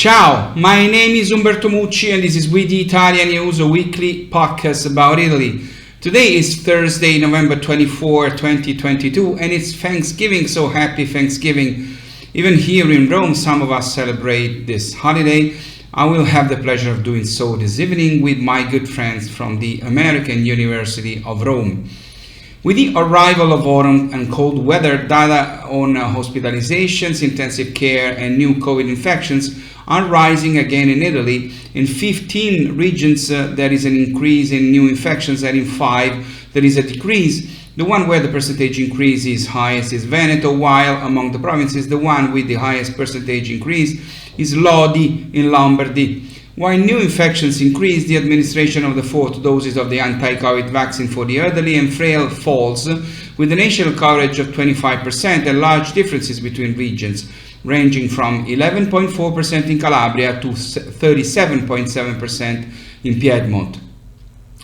Ciao, my name is Umberto Mucci and this is We the ItaliaNews, a weekly podcast about Italy. Today is Thursday, November 24, 2022 and it's Thanksgiving, so happy Thanksgiving. Even here in Rome, some of us celebrate this holiday. I will have the pleasure of doing so this evening with my good friends from the American University of Rome. With the arrival of autumn and cold weather, data on hospitalizations, intensive care and new COVID infections are rising again in Italy. In 15 regions there is an increase in new infections and in 5 there is a decrease. The one where the percentage increase is highest is Veneto, while among the provinces the one with the highest percentage increase is Lodi in Lombardy. While new infections increase, the administration of the 4th doses of the anti-COVID vaccine for the elderly and frail falls, with a national coverage of 25% and large differences between regions, ranging from 11.4% in Calabria to 37.7% in Piedmont.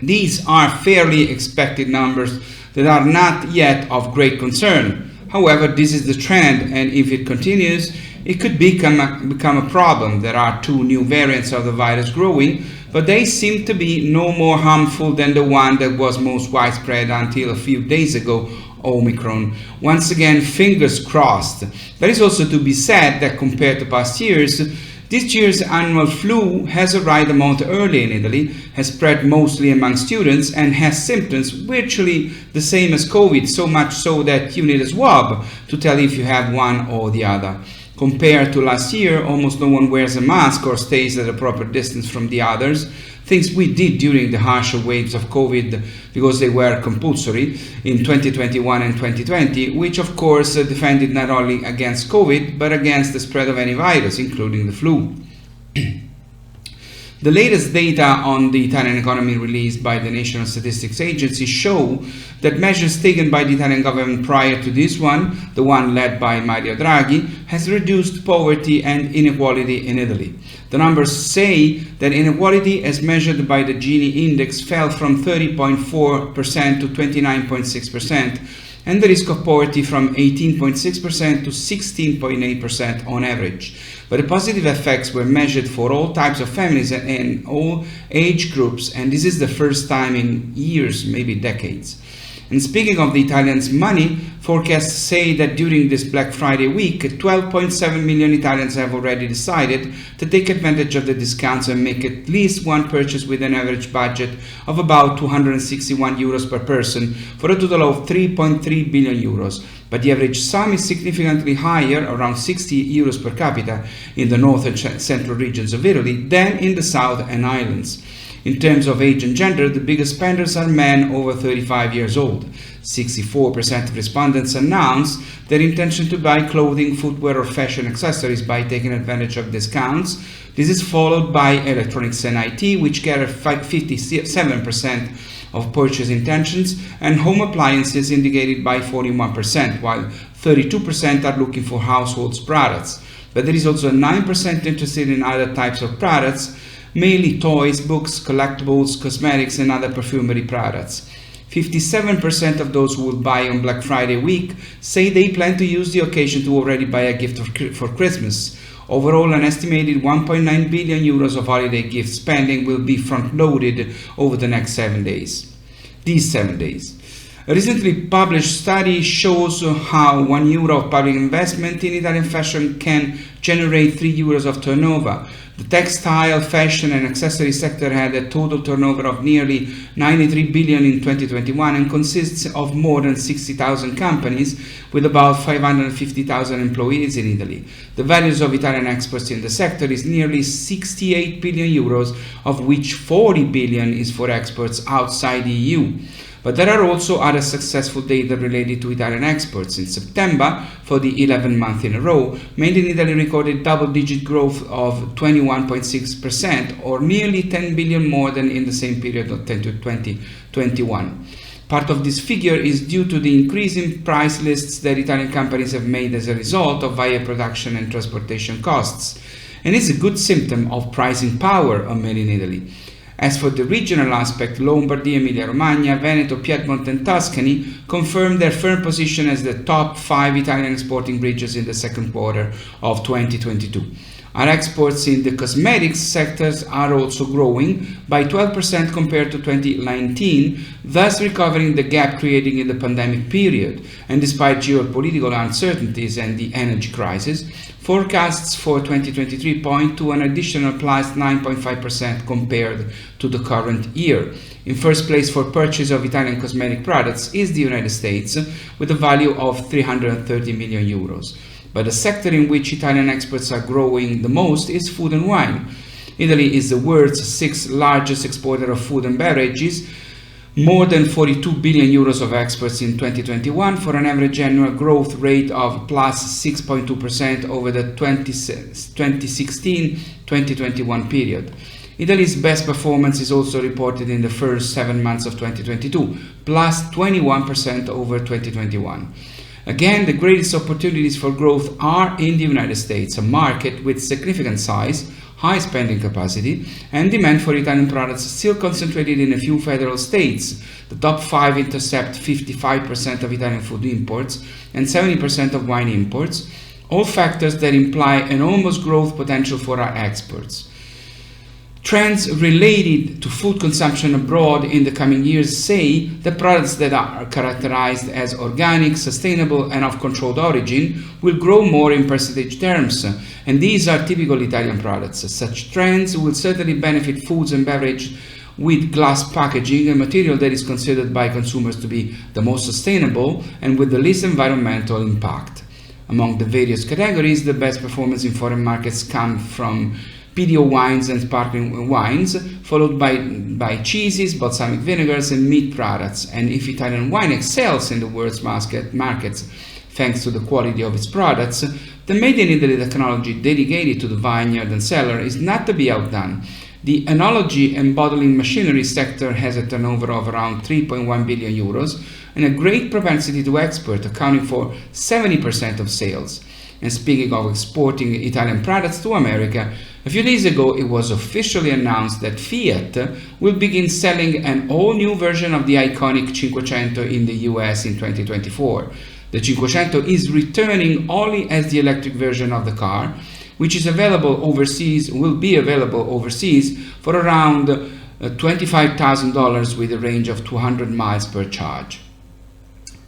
These are fairly expected numbers that are not yet of great concern. However, this is the trend, and if it continues, it could become a problem. There are 2 new variants of the virus growing, but they seem to be no more harmful than the one that was most widespread until a few days ago, Omicron. Once again, fingers crossed. There is also to be said that compared to past years, this year's annual flu has arrived a month early in Italy, has spread mostly among students, and has symptoms virtually the same as COVID, so much so that you need a swab to tell if you have one or the other. Compared to last year, almost no one wears a mask or stays at a proper distance from the others, things we did during the harsher waves of COVID because they were compulsory in 2021 and 2020, which of course defended not only against COVID but against the spread of any virus, including the flu. The latest data on the Italian economy released by the National Statistics Agency show that measures taken by the Italian government prior to this one, the one led by Mario Draghi, has reduced poverty and inequality in Italy. The numbers say that inequality as measured by the Gini index fell from 30.4% to 29.6%, and the risk of poverty from 18.6% to 16.8% on average. But the positive effects were measured for all types of families and all age groups, and this is the first time in years, maybe decades. And speaking of the Italians' money, forecasts say that during this Black Friday week, 12.7 million Italians have already decided to take advantage of the discounts and make at least one purchase with an average budget of about 261 euros per person for a total of 3.3 billion euros. But the average sum is significantly higher, around 60 euros per capita, in the north and central regions of Italy than in the south and islands. In terms of age and gender, the biggest spenders are men over 35 years old. 64% of respondents announced their intention to buy clothing, footwear or fashion accessories by taking advantage of discounts. This is followed by electronics and IT, which gather 57% of purchase intentions, and home appliances indicated by 41%, while 32% are looking for household products. But there is also 9% interested in other types of products, mainly toys, books, collectibles, cosmetics and other perfumery products. 57% of those who will buy on Black Friday week say they plan to use the occasion to already buy a gift for Christmas. Overall, an estimated 1.9 billion euros of holiday gift spending will be front-loaded over the next 7 days. These 7 days. A recently published study shows how €1 of public investment in Italian fashion can generate 3 euros of turnover. The textile, fashion and accessory sector had a total turnover of nearly 93 billion in 2021 and consists of more than 60,000 companies with about 550,000 employees in Italy. The values of Italian exports in the sector is nearly 68 billion euros, of which 40 billion is for exports outside the EU. But there are also other successful data related to Italian exports. In September, for the 11th month in a row, Made in Italy recorded double-digit growth of 21.6%, or nearly 10 billion more than in the same period of 2021. Part of this figure is due to the increase in price lists that Italian companies have made as a result of higher production and transportation costs, and is a good symptom of pricing power on Made in Italy. As for the regional aspect, Lombardy, Emilia-Romagna, Veneto, Piedmont and Tuscany confirmed their firm position as the top 5 Italian exporting regions in the second quarter of 2022. Our exports in the cosmetics sectors are also growing by 12% compared to 2019, thus recovering the gap created in the pandemic period. And despite geopolitical uncertainties and the energy crisis, forecasts for 2023 point to an additional plus 9.5% compared to the current year. In first place for purchase of Italian cosmetic products is the United States, with a value of 330 million euros. But the sector in which Italian exports are growing the most is food and wine. Italy is the world's sixth largest exporter of food and beverages, more than 42 billion euros of exports in 2021 for an average annual growth rate of plus 6.2% over the 2016-2021 period. Italy's best performance is also reported in the first 7 months of 2022, plus 21% over 2021. Again, the greatest opportunities for growth are in the United States, a market with significant size, high spending capacity, and demand for Italian products still concentrated in a few federal states. The top 5 intercept 55% of Italian food imports and 70% of wine imports, all factors that imply enormous growth potential for our exports. Trends related to food consumption abroad in the coming years say that products that are characterized as organic, sustainable, and of controlled origin will grow more in percentage terms, and these are typical Italian products. Such trends will certainly benefit foods and beverage with glass packaging, a material that is considered by consumers to be the most sustainable and with the least environmental impact. Among the various categories, the best performance in foreign markets come from PDO wines and sparkling wines, followed by cheeses, balsamic vinegars, and meat products. And if Italian wine excels in the world's markets thanks to the quality of its products, the Made in Italy technology dedicated to the vineyard and cellar is not to be outdone. The enology and bottling machinery sector has a turnover of around 3.1 billion euros and a great propensity to export, accounting for 70% of sales. And speaking of exporting Italian products to America, a few days ago it was officially announced that Fiat will begin selling an all-new version of the iconic 500 in the US in 2024. The 500 is returning only as the electric version of the car, which is will be available overseas for around $25,000 with a range of 200 miles per charge.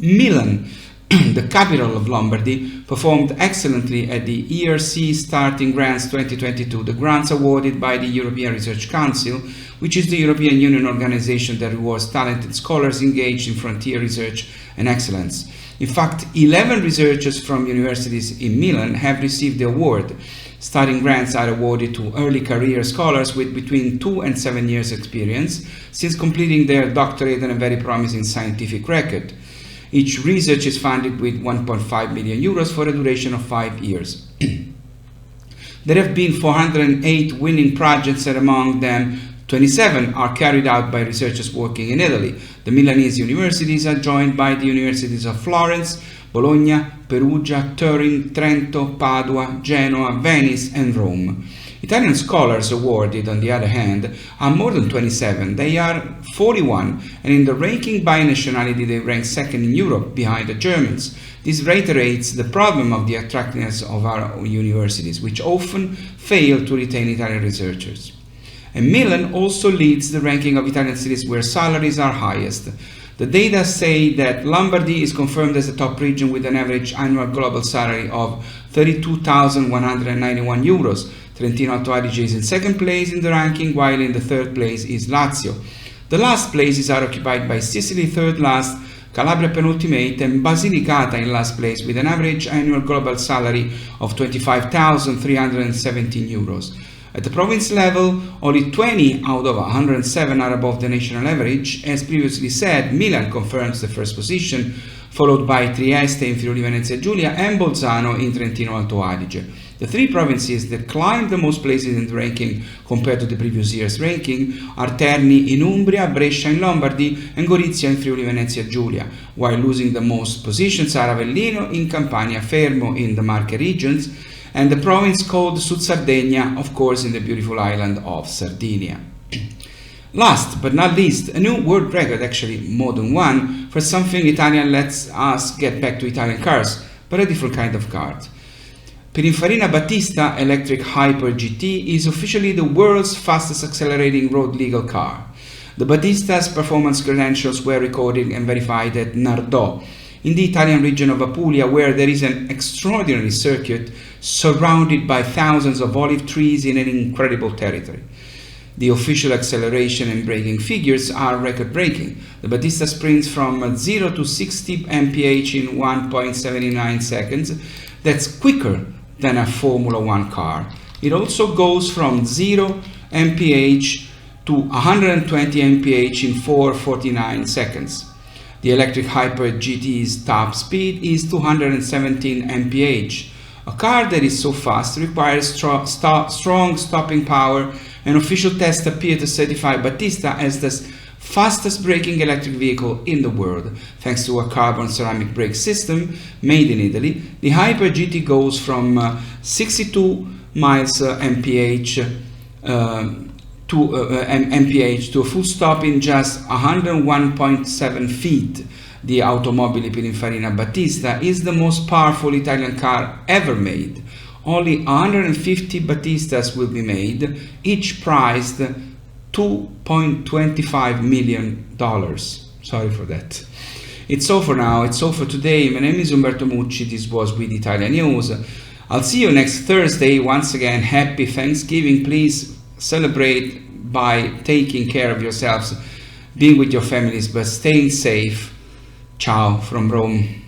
Milan, the capital of Lombardy, performed excellently at the ERC Starting Grants 2022, the grants awarded by the European Research Council, which is the European Union organization that rewards talented scholars engaged in frontier research and excellence. In fact, 11 researchers from universities in Milan have received the award. Starting grants are awarded to early career scholars with between 2 and 7 years experience since completing their doctorate and a very promising scientific record. Each research is funded with 1.5 million euros for a duration of 5 years. There have been 408 winning projects, and among them 27 are carried out by researchers working in Italy. The Milanese universities are joined by the universities of Florence, Bologna, Perugia, Turin, Trento, Padua, Genoa, Venice, and Rome. Italian scholars awarded, on the other hand, are more than 27. They are 41, and in the ranking by nationality they rank second in Europe, behind the Germans. This reiterates the problem of the attractiveness of our universities, which often fail to retain Italian researchers. And Milan also leads the ranking of Italian cities where salaries are highest. The data say that Lombardy is confirmed as the top region with an average annual global salary of 32,191 euros. Trentino Alto Adige is in second place in the ranking, while in the third place is Lazio. The last places are occupied by Sicily, third last, Calabria penultimate, and Basilicata in last place with an average annual global salary of 25,317 euros. At the province level, only 20 out of 107 are above the national average. As previously said, Milan confirms the first position, followed by Trieste in Friuli Venezia Giulia and Bolzano in Trentino Alto Adige. The three provinces that climbed the most places in the ranking compared to the previous year's ranking are Terni in Umbria, Brescia in Lombardy, and Gorizia in Friuli Venezia Giulia, while losing the most positions are Avellino in Campania, Fermo in the Marche regions, and the province called Sud Sardegna, of course, in the beautiful island of Sardinia. Last but not least, a new world record, actually more than one, for something Italian. Lets us get back to Italian cars, but a different kind of car. Pininfarina Battista Electric Hyper GT is officially the world's fastest accelerating road legal car. The Battista's performance credentials were recorded and verified at Nardò, in the Italian region of Apulia, where there is an extraordinary circuit surrounded by thousands of olive trees in an incredible territory. The official acceleration and braking figures are record-breaking. The Battista sprints from 0 to 60 mph in 1.79 seconds. That's quicker than a Formula One car. It also goes from 0 mph to 120 mph in 4.49 seconds. The electric Hyper GT's top speed is 217 mph. A car that is so fast requires strong stopping power, and official tests appear to certify Battista as the fastest braking electric vehicle in the world. Thanks to a carbon ceramic brake system made in Italy, the Hyper GT goes from 62 miles mph to a full stop in just 101.7 feet. The Automobili Pininfarina Battista is the most powerful Italian car ever made. Only 150 Battistas will be made, each priced $2.25 million. Sorry for that. It's all for now. It's all for today. My name is Umberto Mucci. This was We the ItaliaNews. I'll see you next Thursday. Once again, happy Thanksgiving. Please celebrate by taking care of yourselves, being with your families, but staying safe. Ciao from Rome.